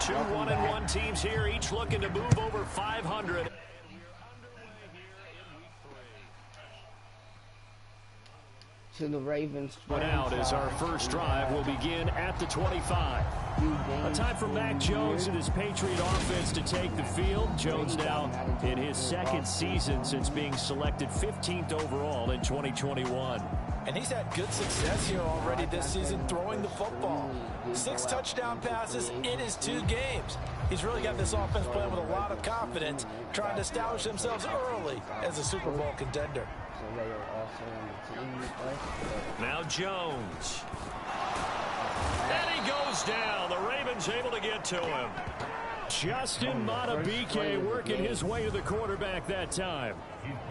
Two 1-1 teams here, each looking to move over 500. To the Ravens. Out as our first drive will begin at the 25. A time for Mac Jones and his Patriot offense to take the field. Jones now in his second season since being selected 15th overall in 2021. And he's had good success here already this season throwing the football. 6 touchdown passes in his 2 games. He's really got this offense playing with a lot of confidence, trying to establish themselves early as a Super Bowl contender. Now Jones. And he goes down. The Ravens able to get to him. Justin Madubuike working his way to the quarterback that time.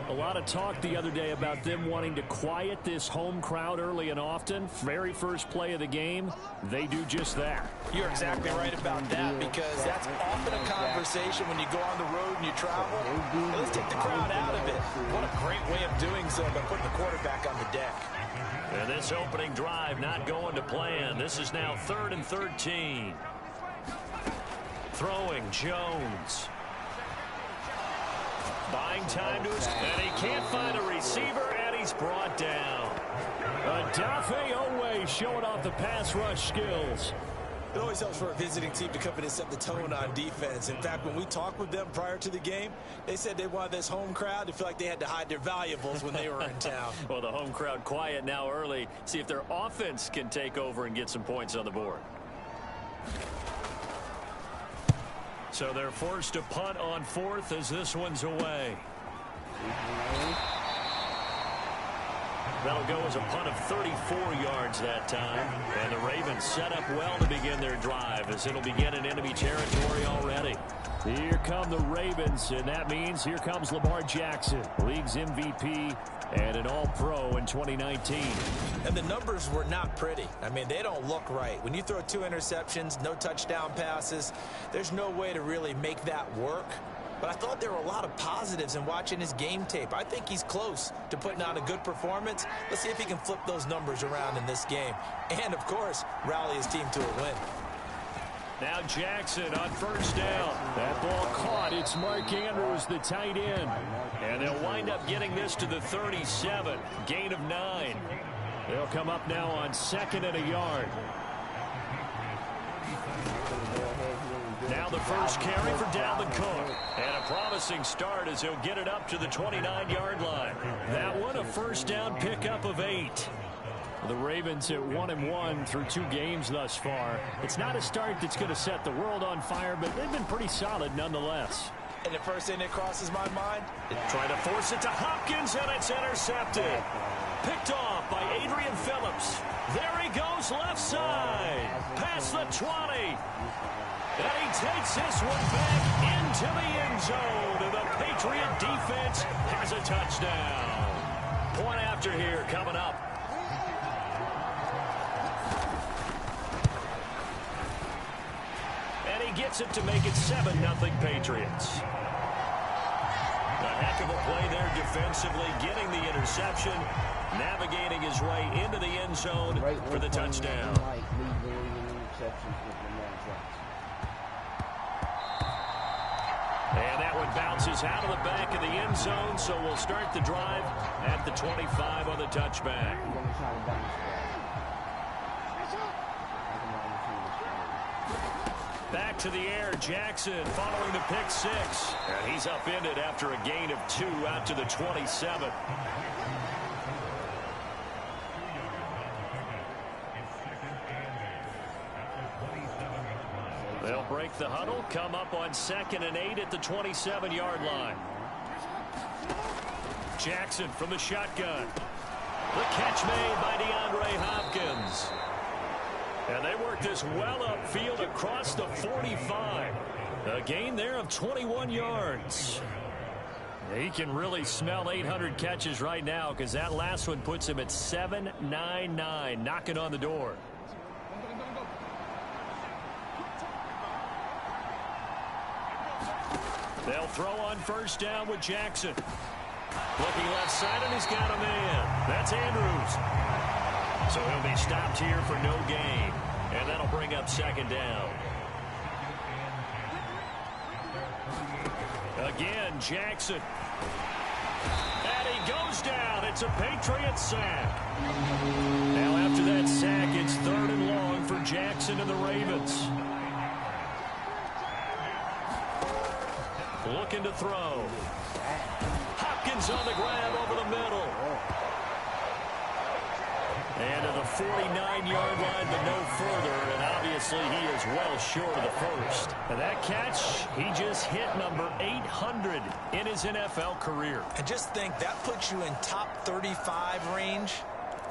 A lot of talk the other day about them wanting to quiet this home crowd early and often. Very first play of the game, they do just that. You're exactly right about that, because that's often a conversation when you go on the road and you travel. Let's take the crowd out of it. What a great way of doing so by putting the quarterback on the deck. And this opening drive not going to plan. This is now 3rd and 13. Throwing Jones. Buying time to his, and he can't find a receiver, and he's brought down. Odafe Owe showing off the pass rush skills. It always helps for a visiting team to come in and set the tone on defense. In fact, when we talked with them prior to the game, they said they wanted this home crowd to feel like they had to hide their valuables when they were in town. Well, the home crowd quiet now early. See if their offense can take over and get some points on the board. So they're forced to punt on 4th as this one's away. That'll go as a punt of 34 yards that time. And the Ravens set up well to begin their drive, as it'll begin in enemy territory already. Here come the Ravens, and that means here comes Lamar Jackson, league's MVP and an All-Pro in 2019. And the numbers were not pretty. I mean, they don't look right. When you throw 2 interceptions, no touchdown passes, there's no way to really make that work. But I thought there were a lot of positives in watching his game tape. I think he's close to putting on a good performance. Let's see if he can flip those numbers around in this game. And, of course, rally his team to a win. Now Jackson on first down. That ball caught. It's Mark Andrews, the tight end. And they'll wind up getting this to the 37. Gain of 9. They'll come up now on 2nd and a yard. Now the first carry for Dalvin Cook. And a promising start as he'll get it up to the 29-yard line. That one a first down pickup of 8. The Ravens at 1-1 through 2 games thus far. It's not a start that's going to set the world on fire, but they've been pretty solid nonetheless. And the first thing that crosses my mind, trying to force it to Hopkins, and it's intercepted. Picked off by Adrian Phillips. There he goes left side. Past the 20. And he takes this one back into the end zone. And the Patriot defense has a touchdown. Point after here coming up. And he gets it to make it 7-0 Patriots. A heck of a play there defensively, getting the interception, navigating his way into the end zone for the touchdown. And that one bounces out of the back of the end zone, so we'll start the drive at the 25 on the touchback. Back to the air, Jackson following the pick 6. And he's upended after a gain of 2 out to the 27. They'll break the huddle, come up on 2nd and 8 at the 27-yard line. Jackson from the shotgun. The catch made by DeAndre Hopkins. And they work this well upfield across the 45. A gain there of 21 yards. He can really smell 800 catches right now, because that last one puts him at 799, knocking on the door. They'll throw on first down with Jackson. Looking left side, and he's got a man. That's Andrews. So he'll be stopped here for no gain. And that'll bring up second down. Again, Jackson. And he goes down. It's a Patriots sack. Now after that sack, it's 3rd and long for Jackson and the Ravens. Looking to throw. Hopkins on the grab over the middle. And to the 49-yard line, but no further. And obviously, he is well short of the first. And that catch, he just hit number 800 in his NFL career. And just think, that puts you in top 35 range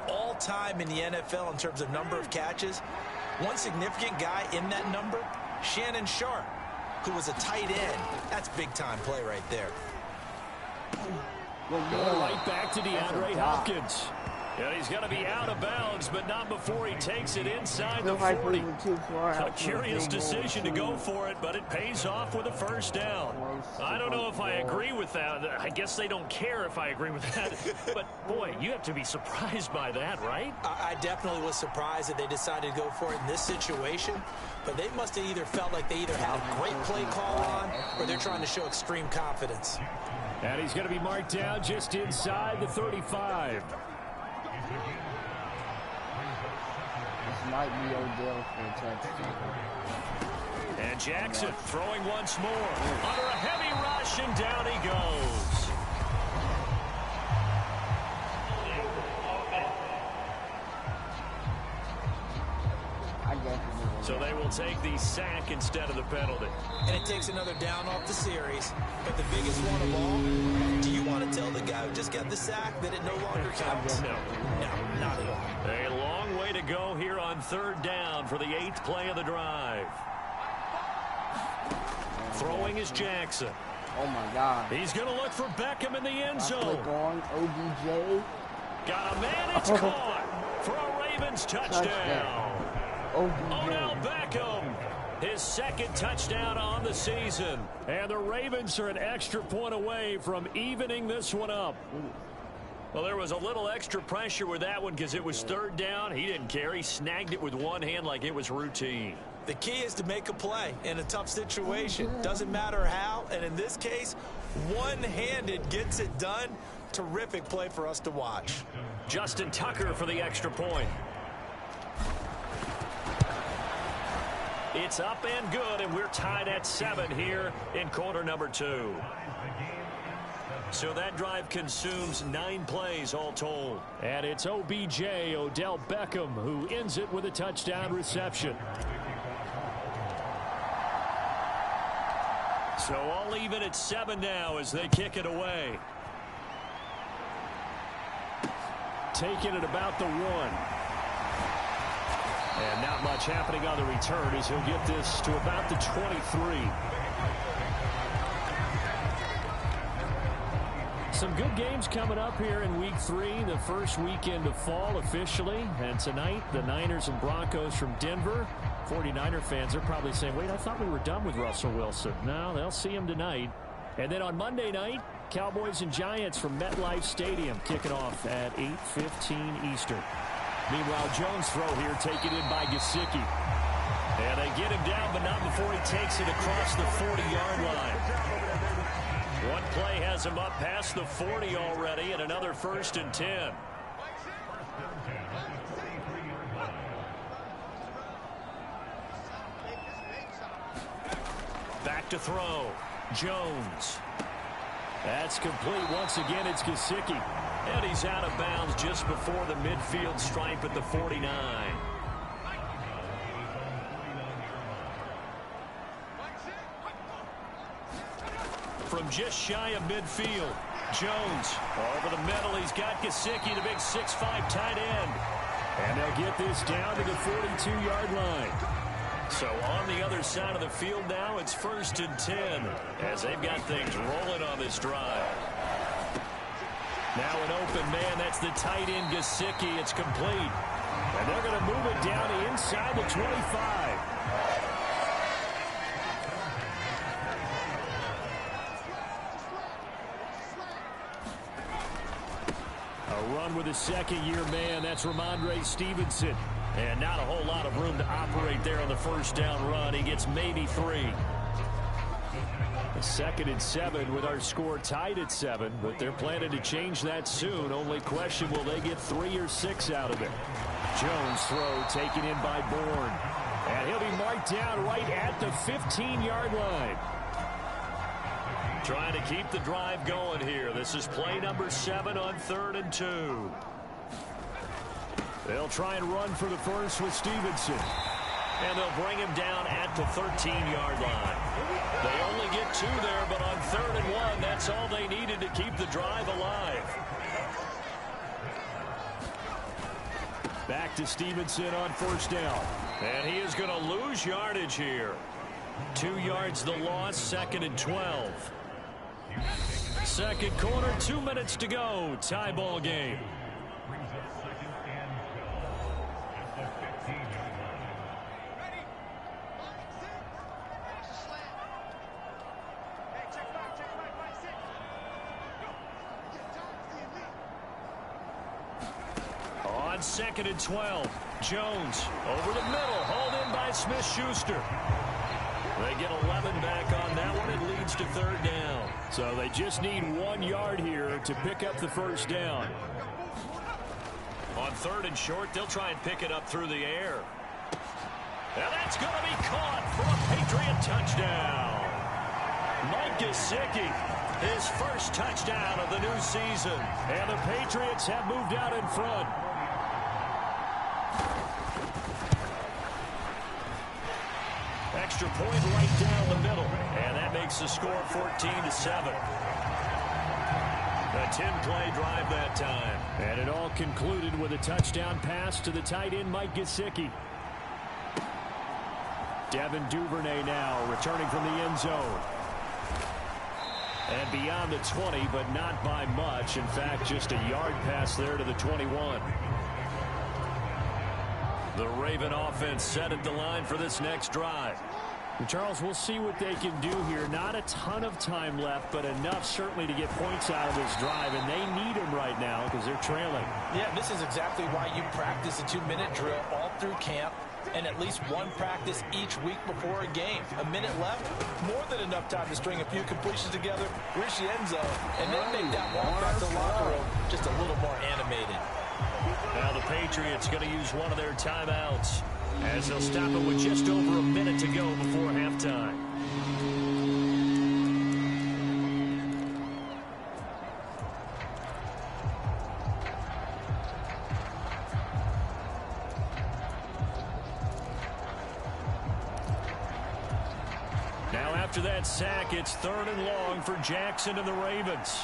all time in the NFL in terms of number of catches. One significant guy in that number, Shannon Sharp, who was a tight end. That's big-time play right there. Going right back to DeAndre Hopkins. And he's going to be out of bounds, but not before he takes it inside the 40. A curious decision to go for it, but it pays off with a first down. I don't know if I agree with that. I guess they don't care if I agree with that. But, boy, you have to be surprised by that, right? I definitely was surprised that they decided to go for it in this situation. But they must have either felt like they either had a great play call on or they're trying to show extreme confidence. And he's going to be marked down just inside the 35. This might be Odell for a touchdown. And Jackson throwing once more. Under a heavy rush, and down he goes. So they will take the sack instead of the penalty. And it takes another down off the series. But the biggest one of all, do you want to tell the guy who just got the sack that it no longer counts? No. No, not at all. A long way to go here on 3rd down for the 8th play of the drive. Throwing is Jackson. Oh, my God. He's going to look for Beckham in the end zone. Click on OBJ. Got a man, it's caught for a Ravens touchdown. Odell Beckham, his 2nd touchdown on the season. And the Ravens are an extra point away from evening this one up. Well, there was a little extra pressure with that one because it was 3rd down. He didn't care. He snagged it with one hand like it was routine. The key is to make a play in a tough situation. Doesn't matter how, and in this case, one-handed gets it done. Terrific play for us to watch. Justin Tucker for the extra point. It's up and good, and we're tied at 7 here in quarter number 2. So that drive consumes 9 plays all told. And it's OBJ, Odell Beckham, who ends it with a touchdown reception. So all even at 7 now as they kick it away. Taking it about the 1. And not much happening on the return as he'll get this to about the 23. Some good games coming up here in week 3, the first weekend of fall officially. And tonight, the Niners and Broncos from Denver. 49er fans are probably saying, wait, I thought we were done with Russell Wilson. No, they'll see him tonight. And then on Monday night, Cowboys and Giants from MetLife Stadium kicking off at 8:15 Eastern. Meanwhile, Jones' throw here taken in by Gesicki. And they get him down, but not before he takes it across the 40-yard line. One play has him up past the 40 already, and another 1st and 10. Back to throw. Jones. That's complete. Once again, it's Gesicki. And he's out of bounds just before the midfield stripe at the 49. From just shy of midfield, Jones over the middle. He's got Gesicki, the big 6'5" tight end. And they'll get this down to the 42-yard line. So on the other side of the field now, it's 1st and 10 as they've got things rolling on this drive. Now an open man, that's the tight end Gesicki. It's complete. And they're going to move it down to inside the 25. A run with a 2nd-year man. That's Ramondre Stevenson. And not a whole lot of room to operate there on the first down run. He gets maybe 3. A 2nd and 7 with our score tied at 7, but they're planning to change that soon. Only question, will they get 3 or 6 out of it? Jones throw taken in by Bourne. And he'll be marked down right at the 15-yard line. Trying to keep the drive going here. This is play number 7 on 3rd and 2. They'll try and run for the first with Stevenson. And they'll bring him down at the 13-yard line. They only get 2 there, but on 3rd and 1, that's all they needed to keep the drive alive. Back to Stevenson on 1st down. And he is going to lose yardage here. 2 yards the loss, 2nd and 12. Second quarter, 2 minutes to go. Tie ball game. On 2nd and 12, Jones over the middle, hauled in by Smith-Schuster. They get 11 back on that one. It leads to 3rd down. So they just need 1 yard here to pick up the first down. On 3rd and short, they'll try and pick it up through the air. And that's going to be caught for a Patriot touchdown. Mike Gesicki, his first touchdown of the new season. And the Patriots have moved out in front. Extra point right down the middle. And that makes the score 14-7. A 10-play drive that time. And it all concluded with a touchdown pass to the tight end, Mike Gesicki. Devin Duvernay now returning from the end zone. And beyond the 20, but not by much. In fact, just a yard pass there to the 21. The Raven offense set at the line for this next drive. Charles, we'll see what they can do here. Not a ton of time left, but enough certainly to get points out of this drive, and they need them right now because they're trailing. Yeah, this is exactly why you practice a 2-minute drill all through camp and at least one practice each week before a game. A minute left, more than enough time to string a few completions together, reach the end zone, and then make that walk back to the locker room just a little more animated. Now the Patriots going to use one of their timeouts as they'll stop it with just over a minute to go before halftime. Now after that sack, it's 3rd and long for Jackson and the Ravens.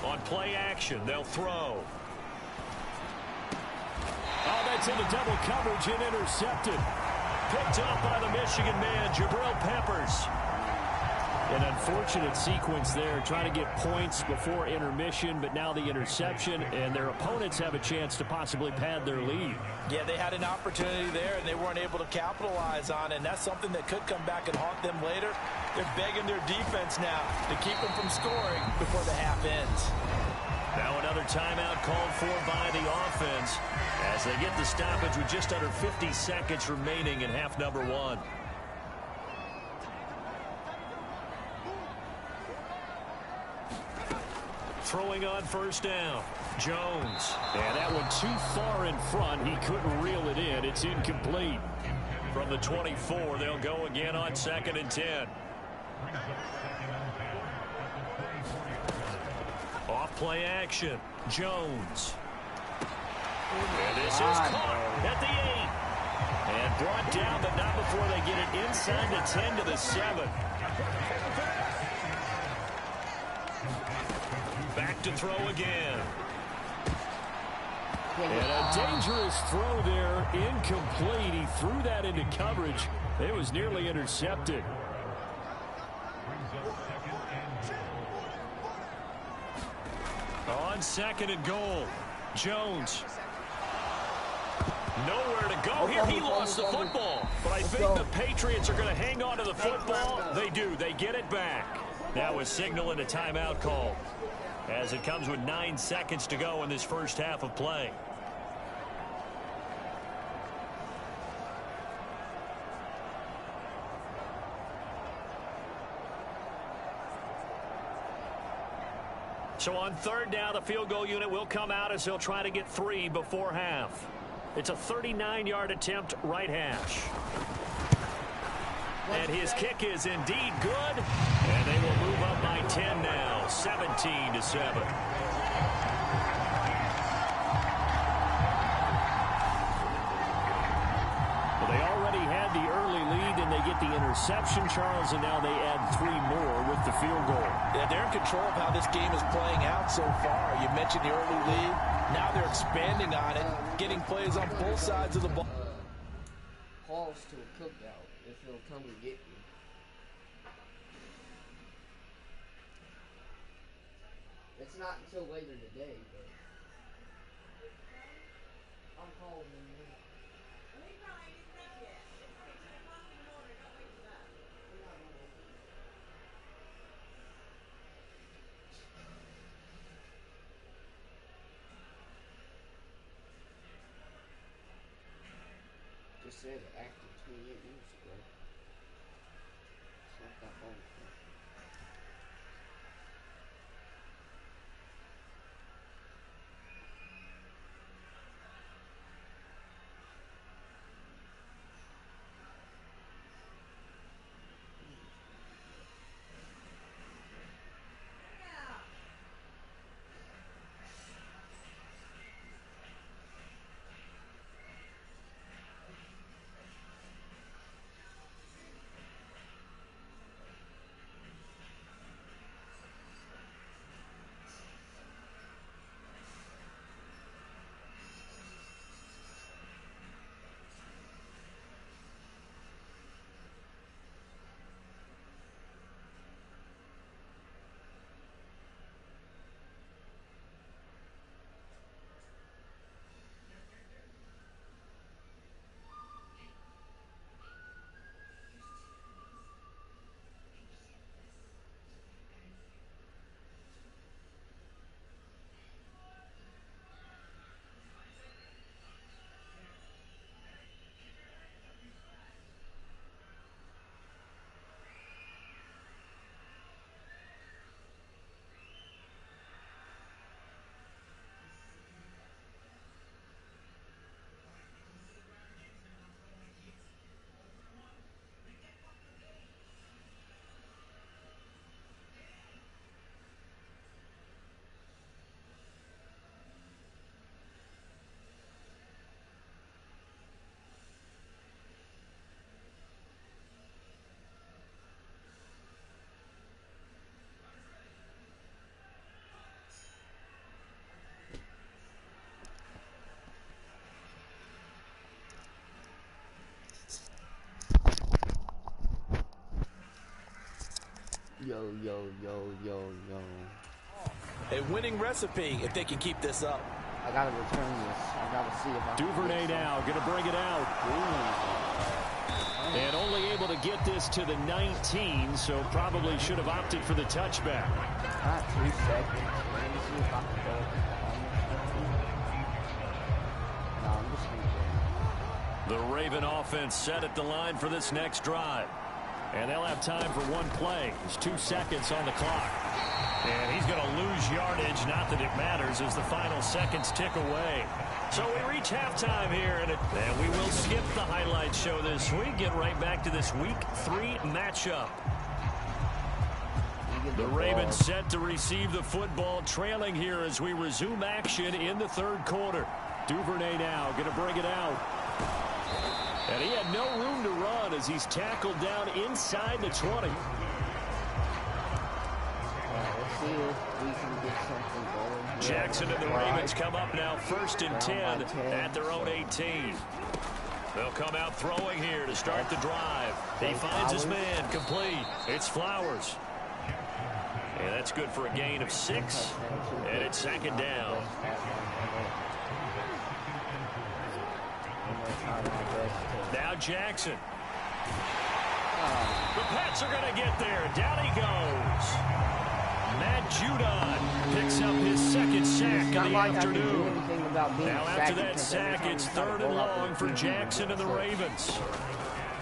On play action, they'll throw. Oh, that's into double coverage and intercepted. Picked up by the Michigan man, Jabril Peppers. An unfortunate sequence there, trying to get points before intermission, but now the interception, and their opponents have a chance to possibly pad their lead. Yeah, they had an opportunity there, and they weren't able to capitalize on it, and that's something that could come back and haunt them later. They're begging their defense now to keep them from scoring before the half ends. Now another timeout called for by the offense as they get the stoppage with just under 50 seconds remaining in half number 1. Throwing on 1st down. Jones. And that one too far in front. He couldn't reel it in. It's incomplete. From the 24, they'll go again on 2nd and 10. Off play action. Jones. And this is caught at the 8. And brought down, but not before they get it inside the 10 to the 7. Back to throw again. And a dangerous throw there, incomplete. He threw that into coverage. It was nearly intercepted. On 2nd and goal, Jones. Nowhere to go here. He lost the football. But I think the Patriots are going to hang on to the football. They do. They get it back. That was signaling a timeout call as it comes with 9 seconds to go in this first half of play. So on third down, the field goal unit will come out as he'll try to get 3 before half. It's a 39-yard attempt, right hash. And his kick is indeed good. And they will move up by 10 now, 17-7. They already had the early lead, and they get the interception, Charles, and now they add 3 more with the field goal. Yeah, they're in control of how this game is playing out so far. You mentioned the early lead. Now they're expanding on it, getting plays on both sides of the ball. Calls to a cookout if he'll come and get me. It's not until later today, but I'm calling him. Just said it active 28 minutes ago. It's not that long ago. Yo. A winning recipe if they can keep this up. I gotta return this. I gotta see if I Duvernay now going to bring it out. Ooh. And only able to get this to the 19, so probably should have opted for the touchback. Not 2 seconds. Let me see if I can go. No, I'm just gonna The Raven offense set at the line for this next drive. And they'll have time for 1 play. There's 2 seconds on the clock. And he's going to lose yardage. Not that it matters as the final seconds tick away. So we reach halftime here. And we will skip the highlight show this week. Get right back to this Week 3 matchup. The Ravens set to receive the football, trailing here as we resume action in the 3rd quarter. Duvernay now going to bring it out. And he had no room to run as he's tackled down inside the 20. let's see if we can get something going. Jackson and the Ravens come up now 1st and 10 at their own 18. They'll come out throwing here to start the drive. He finds his man complete. It's Flowers. And that's good for a gain of 6. And it's 2nd down. Now Jackson. The Pats are going to get there. Down he goes. Matt Judon picks up his 2nd sack of the afternoon. Now after that sack, it's 3rd and long for Jackson and the Ravens.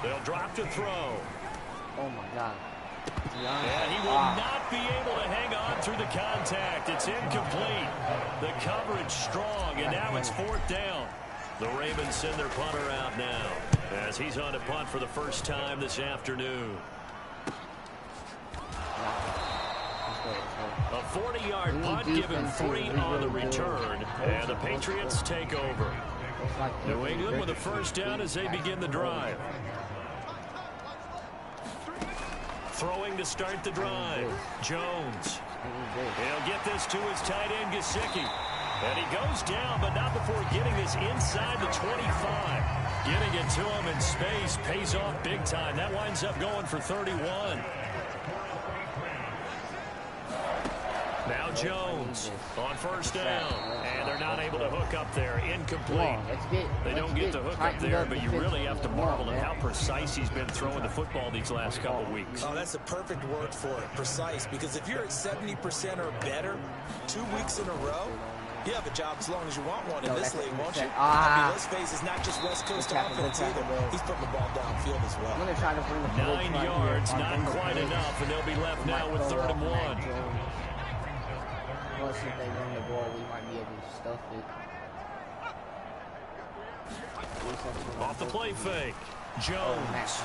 They'll drop to throw. Oh, my God. And he will not be able to hang on through the contact. It's incomplete. The coverage strong, and now it's 4th down. The Ravens send their punter out now as he's on to punt for the first time this afternoon. A 40-yard punt, given 3 on the return, and the Patriots take over. New England with a first down as they begin the drive. Throwing to start the drive. Jones. He'll get this to his tight end, Gesicki. And he goes down, but not before getting this inside the 25. Getting it to him in space pays off big time. That winds up going for 31. Now Jones on first down, and they're not able to hook up there. Incomplete. They don't get the hook up there, but you really have to marvel at how precise he's been throwing the football these last couple weeks. Oh, that's a perfect word for it, precise, because if you're at 70% or better 2 weeks in a row, you have a job as long as you want one in this league, won't you? I mean, let's face it, it's not just West Coast offense either. He's putting the ball downfield as well. 9 yards, not quite enough, and they'll be left now with 3rd and 1. Plus, if they run the ball, we might be able to stuff it. Off the play fake. Jones.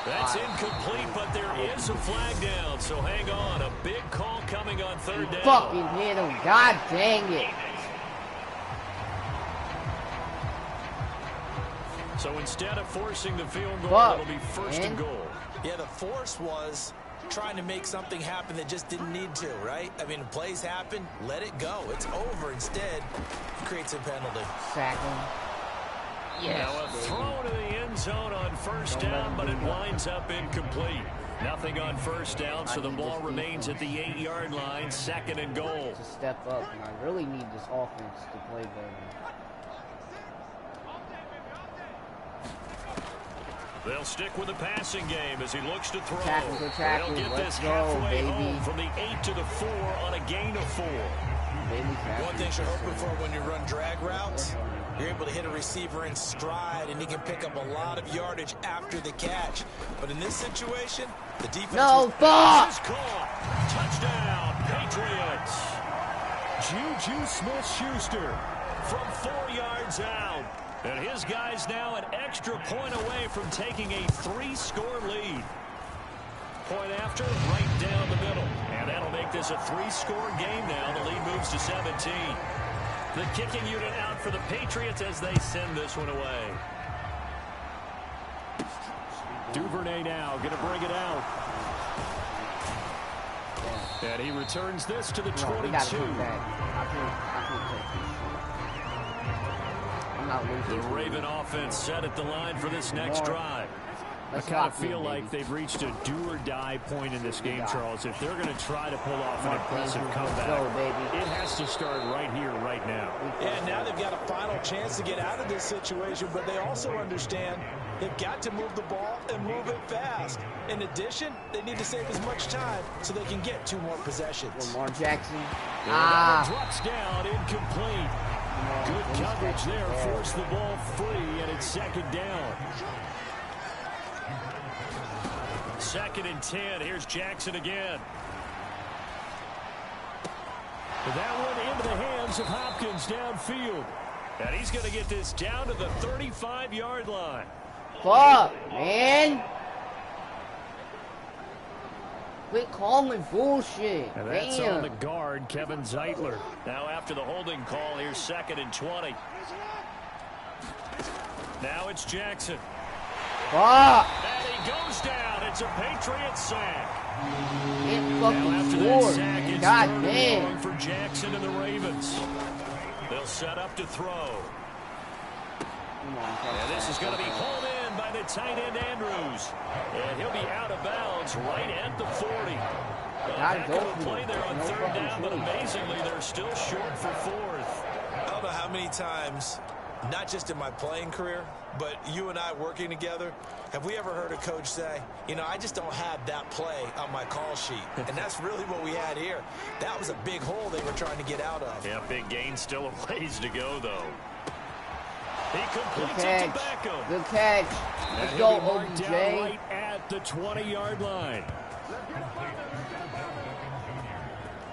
That's incomplete, but there is a flag down, so hang on. A big call coming on 3rd down. Fucking hit him. God dang it. So instead of forcing the field goal, it'll be 1st and goal. Yeah, the force was trying to make something happen that just didn't need to, right? I mean, plays happen, let it go. It's over. Instead, it creates a penalty. Sack him. Yes, now a throw to the end zone on 1st down, but it winds up incomplete. Nothing on 1st down, so the ball remains at the 8-yard line, 2nd and goal. To step up, and I really need this offense to play better. They'll stick with the passing game as he looks to throw. Tackle, They'll get this halfway home from the 8 to the 4 on a gain of 4. One thing you're hoping for when you run drag routes, you're able to hit a receiver in stride, and he can pick up a lot of yardage after the catch. But in this situation, the defense... No, fuck! Touchdown, Patriots. Juju Smith-Schuster from 4 yards out. And his guys now an extra point away from taking a 3-score lead. Point after, right down the middle. And that'll make this a 3-score game now. The lead moves to 17. The kicking unit out for the Patriots as they send this one away. Duvernay now going to bring it out. And he returns this to the 22. The Raven offense set at the line for this next drive. I kind of feel like they've reached a do-or-die point in this game, Charles. If they're going to try to pull off an impressive comeback, it has to start right here, right now. Yeah, now they've got a final chance to get out of this situation, but they also understand they've got to move the ball and move it fast. In addition, they need to save as much time so they can get 2 more possessions. Lamar Jackson. Drops down, incomplete. Good coverage there, forced the ball free, and it's 2nd down. 2nd and 10. Here's Jackson again. That one into the hands of Hopkins downfield. And he's going to get this down to the 35-yard line. Fuck, man. Quit calling bullshit. And that's on the guard, Kevin Zeitler. Now after the holding call, here's 2nd and 20. Now it's Jackson. Fuck. And he goes down. It's a Patriot sack. It fucking scored, man. God damn. For Jackson and the Ravens. They'll set up to throw. And this is going to be hauled in by the tight end Andrews. And he'll be out of bounds right at the 40. Heck of a play there on 3rd down, but amazingly, they're still short for 4th. I don't know how many times, not just in my playing career, but you and I working together, have we ever heard a coach say, you know, I just don't have that play on my call sheet. And that's really what we had here. That was a big hole they were trying to get out of. Yeah, big gain, still a ways to go, though. He completes it to Beckham. Good catch. Let's go, OBJ. Right at at the 20-yard line.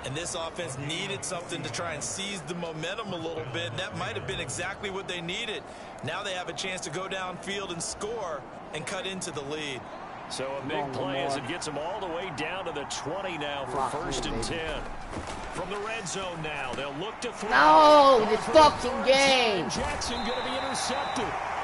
And this offense needed something to try and seize the momentum a little bit, and that might have been exactly what they needed. Now they have a chance to go downfield and score and cut into the lead. So a big play as it gets them all the way down to the 20 now for 1st and 10. From the red zone now, they'll look to throw. No, this fucking game. Jackson going to be intercepted.